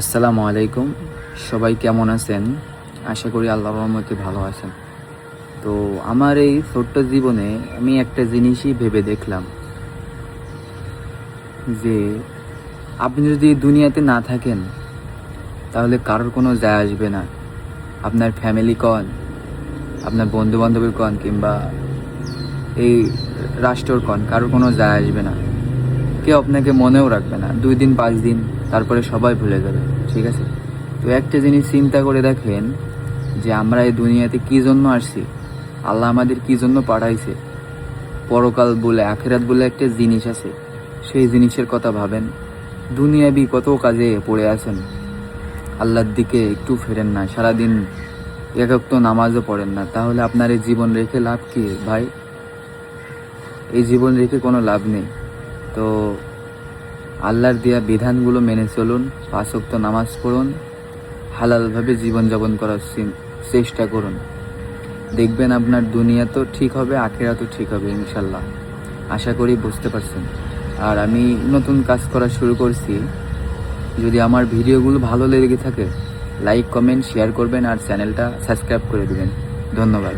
আসসালামু আলাইকুম। সবাই কেমন আছেন? আশা করি আল্লাহর রহমতে ভালো আছেন। তো আমার এই ছোট্ট জীবনে আমি একটা জিনিসই ভেবে দেখলাম যে আপনি যদি দুনিয়াতে না থাকেন তাহলে কারোর কোনো যায় আসবে না। আপনার ফ্যামিলি কন, আপনার বন্ধু বান্ধবের কন, কিংবা এই রাষ্ট্রর কন, কারোর কোনো যায় আসবে না। কেউ আপনাকে মনেও রাখবে না 2 দিন 5 দিন, তারপরে সবাই ভুলে যাবে। ঠিক আছে? তো একটা জিনিস চিন্তা করে দেখেন যে আমরা এই দুনিয়াতে কি জন্য আসছি, আল্লাহ আমাদের কি জন্য পাঠাইছে। পরকাল বলে, আখেরাত বলে একটা জিনিস আছে, সেই জিনিসের কথা ভাবেন। দুনিয়াবি কত কাজে পড়ে আছেন, আল্লাহর দিকে একটু ফেরেন না, সারাদিন একক তো নামাজও পড়েন না, তাহলে আপনার এই জীবন রেখে লাভ কি ভাই? এই জীবন রেখে কোনো লাভ নেই। তো আল্লাহর দেয়া বিধানগুলো মেনে চলুন, 5 ওয়াক্ত নামাজ পড়ুন, হালালভাবে জীবনযাপন করার চেষ্টা করুন। দেখবেন আপনার দুনিয়া তো ঠিক হবে, আখেরা তো ঠিক হবে ইনশাল্লাহ। আশা করি বুঝতে পারছেন। আর আমি নতুন কাজ করা শুরু করছি। যদি আমার ভিডিওগুলো ভালো লেগে থাকে, লাইক কমেন্ট শেয়ার করবেন আর চ্যানেলটা সাবস্ক্রাইব করে দিবেন। ধন্যবাদ।